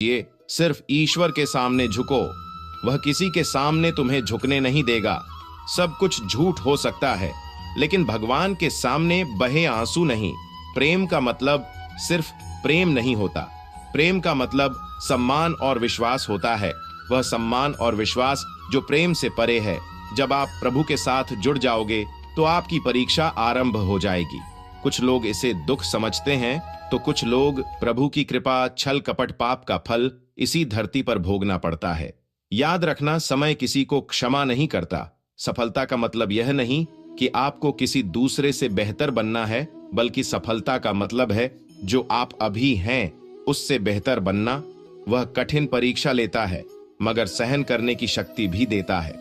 ये सिर्फ ईश्वर के सामने झुको। वह किसी के सामने तुम्हें झुकने नहीं देगा। सब कुछ झूठ हो सकता है, लेकिन भगवान के सामने बहे आंसू नहीं। प्रेम का मतलब सिर्फ प्रेम नहीं होता। प्रेम का मतलब सम्मान और विश्वास होता है। वह सम्मान और विश्वास जो प्रेम से परे है। जब आप प्रभु के साथ जुड़ जाओगे तो आपकी परीक्षा आरंभ हो जाएगी। कुछ लोग इसे दुख समझते हैं, तो कुछ लोग प्रभु की कृपा, छल कपट पाप का फल इसी धरती पर भोगना पड़ता है। याद रखना, समय किसी को क्षमा नहीं करता। सफलता का मतलब यह नहीं कि आपको किसी दूसरे से बेहतर बनना है, बल्कि सफलता का मतलब है जो आप अभी हैं उससे बेहतर बनना। वह कठिन परीक्षा लेता है, मगर सहन करने की शक्ति भी देता है।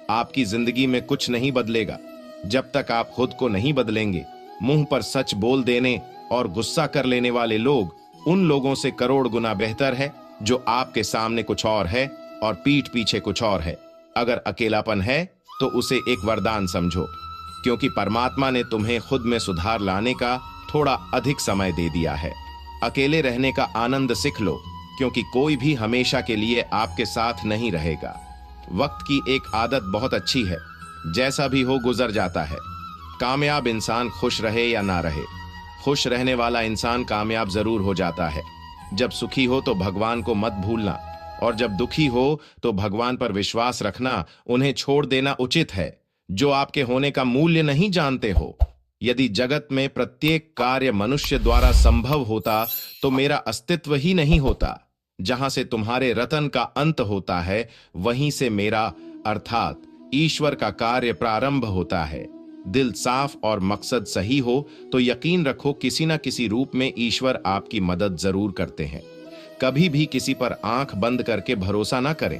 आपकी जिंदगी में कुछ नहीं बदलेगा जब तक आप खुद को नहीं बदलेंगे। मुंह पर सच बोल देने और गुस्सा कर लेने वाले लोग उन लोगों से करोड़ गुना बेहतर है जो आपके सामने कुछ और है और पीठ पीछे कुछ और है। अगर अकेलापन है तो उसे एक वरदान समझो, क्योंकि परमात्मा ने तुम्हें खुद में सुधार लाने का थोड़ा अधिक समय दे दिया है। अकेले रहने का आनंद सीख लो, क्योंकि कोई भी हमेशा के लिए आपके साथ नहीं रहेगा। वक्त की एक आदत बहुत अच्छी है, जैसा भी हो गुजर जाता है। कामयाब इंसान खुश रहे या ना रहे, खुश रहने वाला इंसान कामयाब जरूर हो जाता है। जब सुखी हो तो भगवान को मत भूलना, और जब दुखी हो तो भगवान पर विश्वास रखना। उन्हें छोड़ देना उचित है जो आपके होने का मूल्य नहीं जानते हो। यदि जगत में प्रत्येक कार्य मनुष्य द्वारा संभव होता तो मेरा अस्तित्व ही नहीं होता। जहां से तुम्हारे रतन का अंत होता है, वहीं से मेरा अर्थात ईश्वर का कार्य प्रारंभ होता है। दिल साफ और मकसद सही हो तो यकीन रखो किसी न किसी रूप में ईश्वर आपकी मदद जरूर करते हैं। कभी भी किसी पर आंख बंद करके भरोसा ना करें,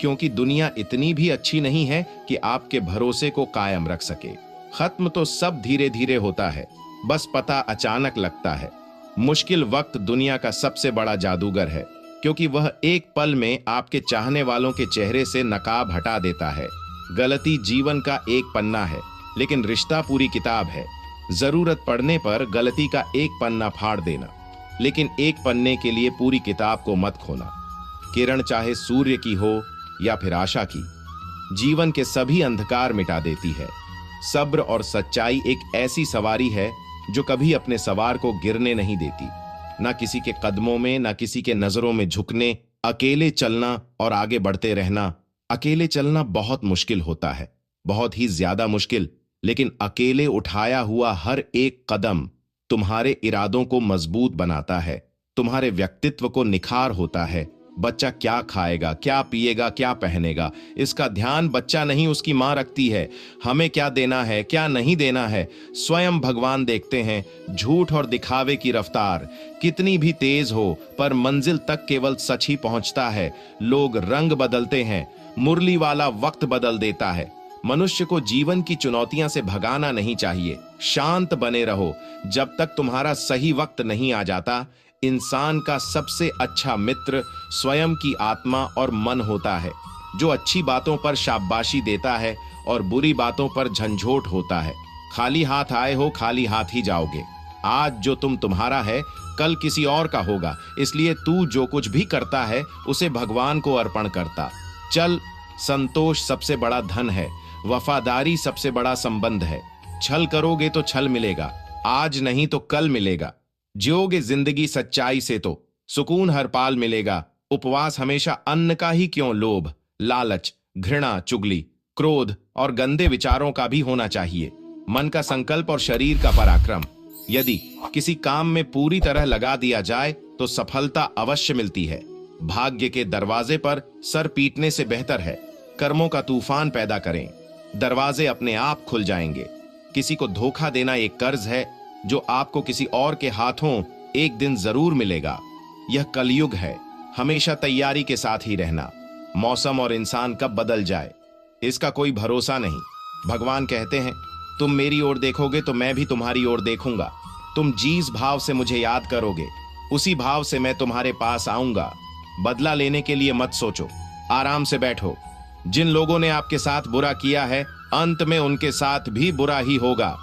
क्योंकि दुनिया इतनी भी अच्छी नहीं है कि आपके भरोसे को कायम रख सके। खत्म तो सब धीरे धीरे होता है, बस पता अचानक लगता है। मुश्किल वक्त दुनिया का सबसे बड़ा जादूगर है, क्योंकि वह एक पल में आपके चाहने वालों के चेहरे से नकाब हटा देता है। गलती जीवन का एक पन्ना है, लेकिन रिश्ता पूरी किताब है। जरूरत पड़ने पर गलती का एक पन्ना फाड़ देना, लेकिन एक पन्ने के लिए पूरी किताब को मत खोना। किरण चाहे सूर्य की हो या फिर आशा की, जीवन के सभी अंधकार मिटा देती है। सब्र और सच्चाई एक ऐसी सवारी है जो कभी अपने सवार को गिरने नहीं देती। ना किसी के कदमों में, ना किसी के नजरों में झुकने। अकेले चलना और आगे बढ़ते रहना। अकेले चलना बहुत मुश्किल होता है, बहुत ही ज्यादा मुश्किल, लेकिन अकेले उठाया हुआ हर एक कदम तुम्हारे इरादों को मजबूत बनाता है, तुम्हारे व्यक्तित्व को निखार होता है। बच्चा क्या खाएगा, क्या पिएगा, क्या पहनेगा, इसका ध्यान बच्चा नहीं उसकी मां रखती है। हमें क्या देना है, क्या नहीं देना है, स्वयं भगवान देखते हैं। झूठ और दिखावे की रफ्तार कितनी भी तेज हो, पर मंजिल तक केवल सच ही पहुंचता है। लोग रंग बदलते हैं, मुरली वाला वक्त बदल देता है। मनुष्य को जीवन की चुनौतियां से भगाना नहीं चाहिए। शांत बने रहो जब तक तुम्हारा सही वक्त नहीं आ जाता। इंसान का सबसे अच्छा मित्र स्वयं की आत्मा और मन होता है, जो अच्छी बातों पर शाबाशी देता है और बुरी बातों पर झंझोट होता है। खाली हाथ आए हो, खाली हाथ ही जाओगे। आज जो तुम्हारा है, कल किसी और का होगा। इसलिए तू जो कुछ भी करता है उसे भगवान को अर्पण करता चल। संतोष सबसे बड़ा धन है, वफादारी सबसे बड़ा संबंध है। छल करोगे तो छल मिलेगा, आज नहीं तो कल मिलेगा। जियोगे जिंदगी सच्चाई से तो सुकून हर पाल मिलेगा। उपवास हमेशा अन्न का ही क्यों, लोभ, लालच, घृणा, चुगली, क्रोध और गंदे विचारों का भी होना चाहिए। मन का संकल्प और शरीर का पराक्रम। यदि किसी काम में पूरी तरह लगा दिया जाए तो सफलता अवश्य मिलती है। भाग्य के दरवाजे पर सर पीटने से बेहतर है कर्मों का तूफान पैदा करें। दरवाजे अपने आप खुल जाएंगे। किसी को धोखा देना एक कर्ज है जो आपको किसी और के हाथों एक दिन जरूर मिलेगा। यह कलयुग है, हमेशा तैयारी के साथ ही रहना। मौसम और इंसान कब बदल जाए इसका कोई भरोसा नहीं। भगवान कहते हैं, तुम मेरी ओर देखोगे तो मैं भी तुम्हारी ओर देखूंगा। तुम जिस भाव से मुझे याद करोगे, उसी भाव से मैं तुम्हारे पास आऊंगा। बदला लेने के लिए मत सोचो, आराम से बैठो। जिन लोगों ने आपके साथ बुरा किया है, अंत में उनके साथ भी बुरा ही होगा।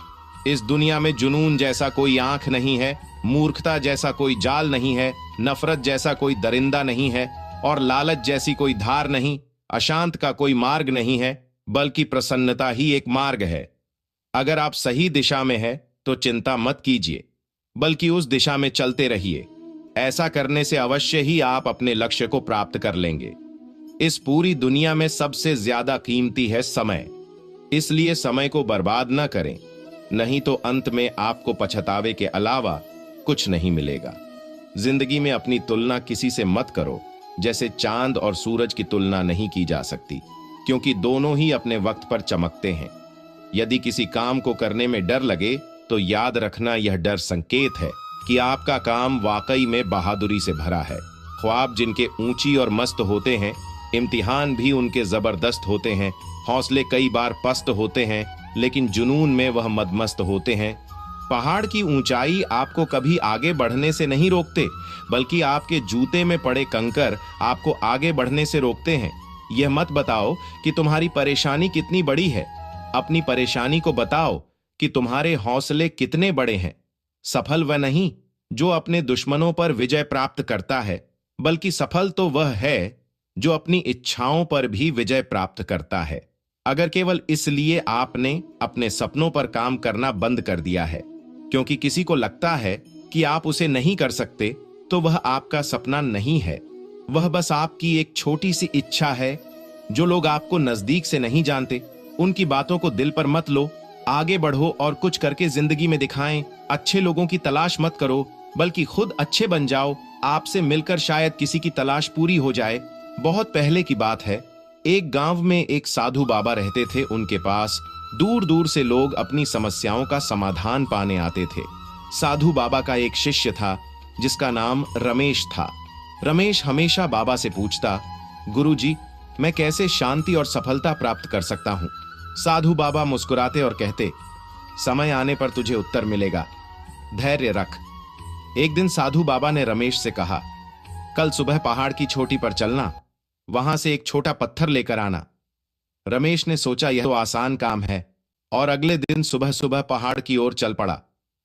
इस दुनिया में जुनून जैसा कोई आंख नहीं है, मूर्खता जैसा कोई जाल नहीं है, नफरत जैसा कोई दरिंदा नहीं है, और लालच जैसी कोई धार नहीं। अशांत का कोई मार्ग नहीं है, बल्कि प्रसन्नता ही एक मार्ग है। अगर आप सही दिशा में हैं तो चिंता मत कीजिए, बल्कि उस दिशा में चलते रहिए। ऐसा करने से अवश्य ही आप अपने लक्ष्य को प्राप्त कर लेंगे। इस पूरी दुनिया में सबसे ज्यादा कीमती है समय, इसलिए समय को बर्बाद न करें, नहीं तो अंत में आपको पछतावे के अलावा कुछ नहीं मिलेगा। जिंदगी में अपनी तुलना किसी से मत करो, जैसे चांद और सूरज की तुलना नहीं की जा सकती, क्योंकि दोनों ही अपने वक्त पर चमकते हैं। यदि किसी काम को करने में डर लगे तो याद रखना, यह डर संकेत है कि आपका काम वाकई में बहादुरी से भरा है। ख्वाब जिनके ऊंची और मस्त होते हैं, इम्तिहान भी उनके जबरदस्त होते हैं। हौसले कई बार पस्त होते हैं, लेकिन जुनून में वह मदमस्त होते हैं। पहाड़ की ऊंचाई आपको कभी आगे बढ़ने से नहीं रोकते, बल्कि आपके जूते में पड़े कंकर आपको आगे बढ़ने से रोकते हैं। यह मत बताओ कि तुम्हारी परेशानी कितनी बड़ी है, अपनी परेशानी को बताओ कि तुम्हारे हौसले कितने बड़े हैं। सफल वह नहीं जो अपने दुश्मनों पर विजय प्राप्त करता है, बल्कि सफल तो वह है जो अपनी इच्छाओं पर भी विजय प्राप्त करता है। अगर केवल इसलिए आपने अपने सपनों पर काम करना बंद कर दिया है क्योंकि किसी को लगता है कि आप उसे नहीं कर सकते, तो वह आपका सपना नहीं है, वह बस आपकी एक छोटी सी इच्छा है। जो लोग आपको नजदीक से नहीं जानते, उनकी बातों को दिल पर मत लो। आगे बढ़ो और कुछ करके जिंदगी में दिखाएं। अच्छे लोगों की तलाश मत करो, बल्कि खुद अच्छे बन जाओ। आपसे मिलकर शायद किसी की तलाश पूरी हो जाए। बहुत पहले की बात है, एक गांव में एक साधु बाबा रहते थे। उनके पास दूर दूर से लोग अपनी समस्याओं का समाधान पाने आते थे। साधु बाबा का एक शिष्य था जिसका नाम रमेश था। रमेश हमेशा बाबा से पूछता, गुरुजी, मैं कैसे शांति और सफलता प्राप्त कर सकता हूं? साधु बाबा मुस्कुराते और कहते, समय आने पर तुझे उत्तर मिलेगा, धैर्य रख। एक दिन साधु बाबा ने रमेश से कहा, कल सुबह पहाड़ की चोटी पर चलना, वहां से एक छोटा पत्थर लेकर आना। रमेश ने सोचा यह तो आसान काम है, और अगले दिन सुबह सुबह पहाड़ की ओर चल पड़ा।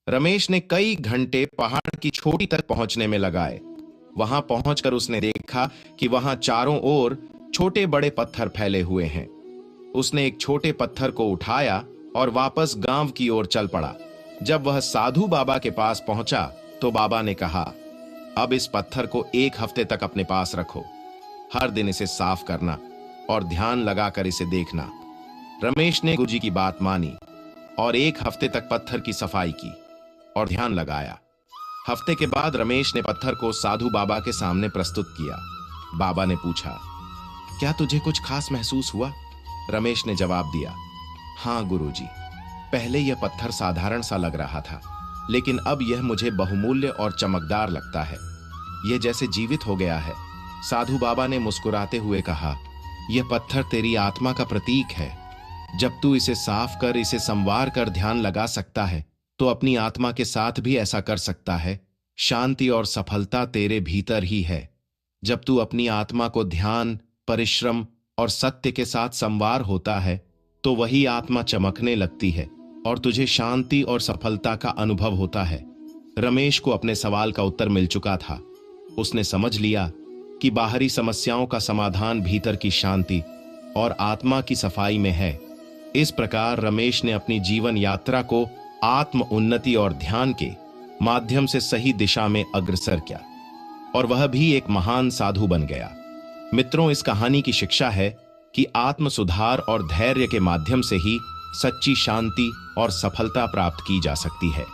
रमेश ने कई घंटे पहाड़ की चोटी तक पहुंचने में लगाए। वहां पहुंचकर उसने देखा कि वहां चारों ओर छोटे बड़े पत्थर फैले हुए हैं। उसने एक छोटे पत्थर को उठाया और वापस गांव की ओर चल पड़ा। जब वह साधु बाबा के पास पहुंचा तो बाबा ने कहा, अब इस पत्थर को 1 हफ्ते तक अपने पास रखो। हर दिन इसे साफ करना और ध्यान लगाकर इसे देखना। रमेश ने गुरुजी की बात मानी और 1 हफ्ते तक पत्थर की सफाई की और ध्यान लगाया। हफ्ते के बाद रमेश ने पत्थर को साधु बाबा के सामने प्रस्तुत किया। बाबा ने पूछा, क्या तुझे कुछ खास महसूस हुआ? रमेश ने जवाब दिया, हाँ गुरुजी, पहले यह पत्थर साधारण सा लग रहा था, लेकिन अब यह मुझे बहुमूल्य और चमकदार लगता है। यह जैसे जीवित हो गया है। साधु बाबा ने मुस्कुराते हुए कहा, यह पत्थर तेरी आत्मा का प्रतीक है। जब तू इसे साफ कर, इसे संवार कर ध्यान लगा सकता है, तो अपनी आत्मा के साथ भी ऐसा कर सकता है। शांति और सफलता तेरे भीतर ही है। जब तू अपनी आत्मा को ध्यान, परिश्रम और सत्य के साथ संवार होता है, तो वही आत्मा चमकने लगती है और तुझे शांति और सफलता का अनुभव होता है। रमेश को अपने सवाल का उत्तर मिल चुका था। उसने समझ लिया कि बाहरी समस्याओं का समाधान भीतर की शांति और आत्मा की सफाई में है। इस प्रकार रमेश ने अपनी जीवन यात्रा को आत्म उन्नति और ध्यान के माध्यम से सही दिशा में अग्रसर किया, और वह भी एक महान साधु बन गया। मित्रों, इस कहानी की शिक्षा है कि आत्म सुधार और धैर्य के माध्यम से ही सच्ची शांति और सफलता प्राप्त की जा सकती है।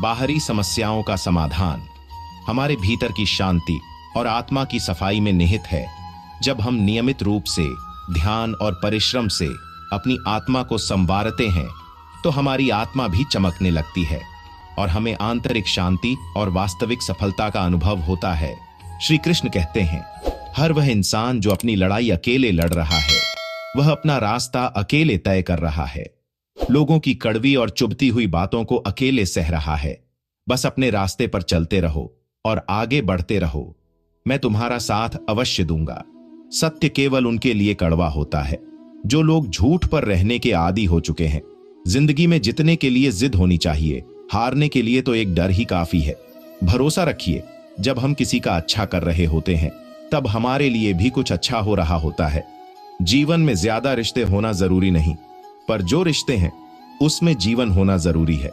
बाहरी समस्याओं का समाधान हमारे भीतर की शांति और आत्मा की सफाई में निहित है। जब हम नियमित रूप से ध्यान और परिश्रम से अपनी आत्मा को संवारते हैं, तो हमारी आत्मा भी चमकने लगती है और हमें आंतरिक शांति और वास्तविक सफलता का अनुभव होता है। श्री कृष्ण कहते हैं, हर वह इंसान जो अपनी लड़ाई अकेले लड़ रहा है, वह अपना रास्ता अकेले तय कर रहा है। लोगों की कड़वी और चुभती हुई बातों को अकेले सह रहा है। बस अपने रास्ते पर चलते रहो और आगे बढ़ते रहो। मैं तुम्हारा साथ अवश्य दूंगा। सत्य केवल उनके लिए कड़वा होता है जो लोग झूठ पर रहने के आदी हो चुके हैं। जिंदगी में जीतने के लिए जिद होनी चाहिए, हारने के लिए तो एक डर ही काफी है। भरोसा रखिए, जब हम किसी का अच्छा कर रहे होते हैं तब हमारे लिए भी कुछ अच्छा हो रहा होता है। जीवन में ज्यादा रिश्ते होना जरूरी नहीं, पर जो रिश्ते हैं उसमें जीवन होना जरूरी है।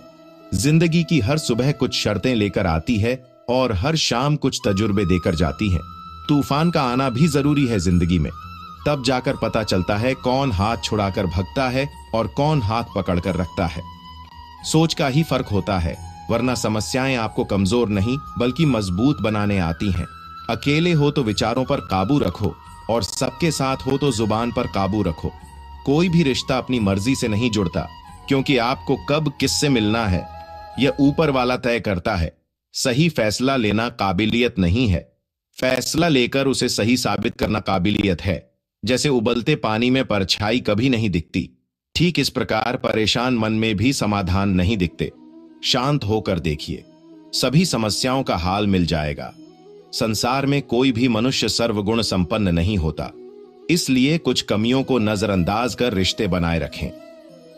जिंदगी की हर सुबह कुछ शर्तें लेकर आती है और हर शाम कुछ तजुर्बे देकर जाती है। तूफान का आना भी जरूरी है जिंदगी में, तब जाकर पता चलता है कौन हाथ छुड़ाकर भगता है और कौन हाथ पकड़कर रखता है। सोच का ही फर्क होता है, वरना समस्याएं आपको कमजोर नहीं बल्कि मजबूत बनाने आती हैं। अकेले हो तो विचारों पर काबू रखो और सबके साथ हो तो जुबान पर काबू रखो। कोई भी रिश्ता अपनी मर्जी से नहीं जुड़ता, क्योंकि आपको कब किससे मिलना है यह ऊपर वाला तय करता है। सही फैसला लेना काबिलियत नहीं है, फैसला लेकर उसे सही साबित करना काबिलियत है। जैसे उबलते पानी में परछाई कभी नहीं दिखती, ठीक इस प्रकार परेशान मन में भी समाधान नहीं दिखते। शांत होकर देखिए, सभी समस्याओं का हाल मिल जाएगा। संसार में कोई भी मनुष्य सर्वगुण संपन्न नहीं होता, इसलिए कुछ कमियों को नजरअंदाज कर रिश्ते बनाए रखें।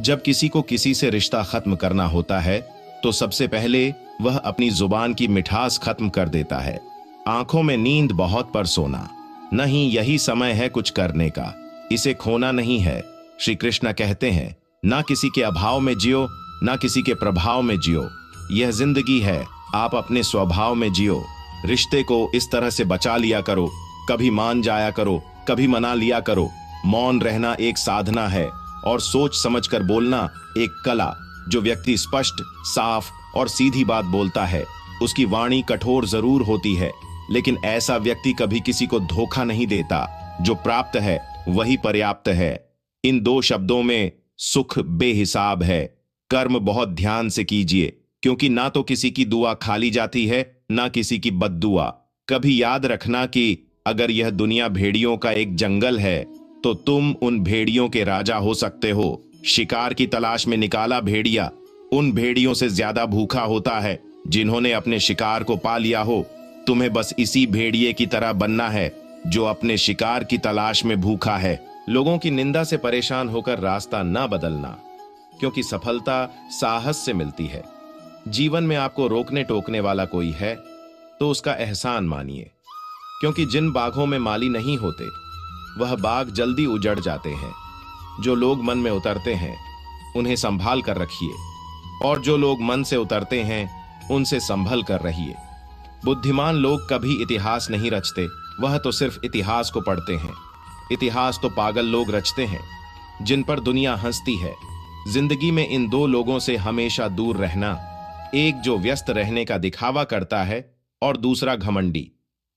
जब किसी को किसी से रिश्ता खत्म करना होता है तो सबसे पहले वह अपनी जुबान की मिठास खत्म कर देता है। आंखों में नींद बहुत पर सोना नहीं, यही समय है कुछ करने का, इसे खोना नहीं है। श्री कृष्ण कहते हैं, ना किसी के अभाव में जियो, ना किसी के प्रभाव में जियो। यह जिंदगी है, आप अपने स्वभाव में जियो। रिश्ते को इस तरह से बचा लिया करो, कभी मान जाया करो, कभी मना लिया करो। मौन रहना एक साधना है और सोच समझकर बोलना एक कला। जो व्यक्ति स्पष्ट, साफ और सीधी बात बोलता है उसकी वाणी कठोर जरूर होती है, लेकिन ऐसा व्यक्ति कभी किसी को धोखा नहीं देता। जो प्राप्त है वही पर्याप्त है। इन दो शब्दों में सुख बेहिसाब है। कर्म बहुत ध्यान से कीजिए, क्योंकि ना तो किसी की दुआ खाली जाती है, ना किसी की बद्दुआ। कभी याद रखना कि अगर यह दुनिया भेड़ियों का एक जंगल है तो तुम उन भेड़ियों के राजा हो सकते हो। शिकार की तलाश में निकाला भेड़िया उन भेड़ियों से ज्यादा भूखा होता है जिन्होंने अपने शिकार को पा लिया हो। तुम्हें बस इसी भेड़िए की तरह बनना है जो अपने शिकार की तलाश में भूखा है। लोगों की निंदा से परेशान होकर रास्ता ना बदलना, क्योंकि सफलता साहस से मिलती है। जीवन में आपको रोकने टोकने वाला कोई है तो उसका एहसान मानिए, क्योंकि जिन बागों में माली नहीं होते वह बाग जल्दी उजड़ जाते हैं। जो लोग मन में उतरते हैं उन्हें संभाल कर रखिए, और जो लोग मन से उतरते हैं उनसे संभल कर रहिए। बुद्धिमान लोग कभी इतिहास नहीं रचते, वह तो सिर्फ इतिहास को पढ़ते हैं। इतिहास तो पागल लोग रचते हैं जिन पर दुनिया हंसती है। जिंदगी में इन दो लोगों से हमेशा दूर रहना, एक जो व्यस्त रहने का दिखावा करता है और दूसरा घमंडी,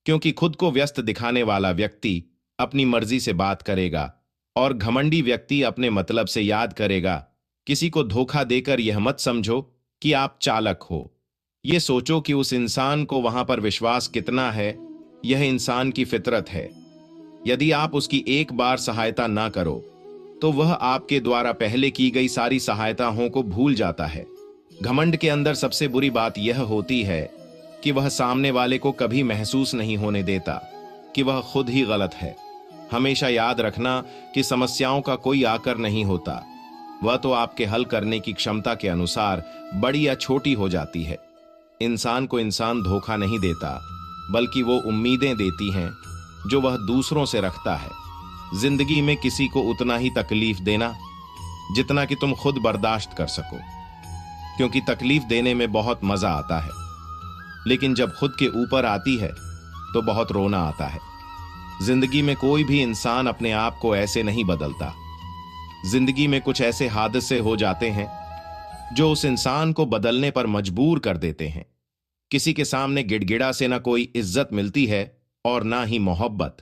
क्योंकि खुद को व्यस्त दिखाने वाला व्यक्ति अपनी मर्जी से बात करेगा और घमंडी व्यक्ति अपने मतलब से याद करेगा। किसी को धोखा देकर यह मत समझो कि आप चालाक हो, यह सोचो कि उस इंसान को वहां पर विश्वास कितना है। यह इंसान की फितरत है। यदि आप उसकी एक बार सहायता ना करो तो वह आपके द्वारा पहले की गई सारी सहायताओं को भूल जाता है। घमंड के अंदर सबसे बुरी बात यह होती है कि वह सामने वाले को कभी महसूस नहीं होने देता कि वह खुद ही गलत है। हमेशा याद रखना कि समस्याओं का कोई आकर नहीं होता, वह तो आपके हल करने की क्षमता के अनुसार बड़ी या छोटी हो जाती है। इंसान को इंसान धोखा नहीं देता, बल्कि वो उम्मीदें देती हैं जो वह दूसरों से रखता है। जिंदगी में किसी को उतना ही तकलीफ देना जितना कि तुम खुद बर्दाश्त कर सको, क्योंकि तकलीफ देने में बहुत मजा आता है, लेकिन जब खुद के ऊपर आती है तो बहुत रोना आता है। जिंदगी में कोई भी इंसान अपने आप को ऐसे नहीं बदलता। जिंदगी में कुछ ऐसे हादसे हो जाते हैं जो उस इंसान को बदलने पर मजबूर कर देते हैं। किसी के सामने गिड़गिड़ा से ना कोई इज्जत मिलती है और ना ही मोहब्बत।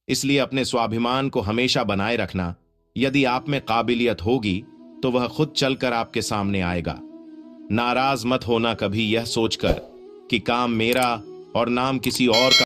इसलिए अपने स्वाभिमान को हमेशा बनाए रखना। यदि आप में काबिलियत होगी तो वह खुद चलकर आपके सामने आएगा। नाराज मत होना कभी यह सोचकर कि काम मेरा और नाम किसी और का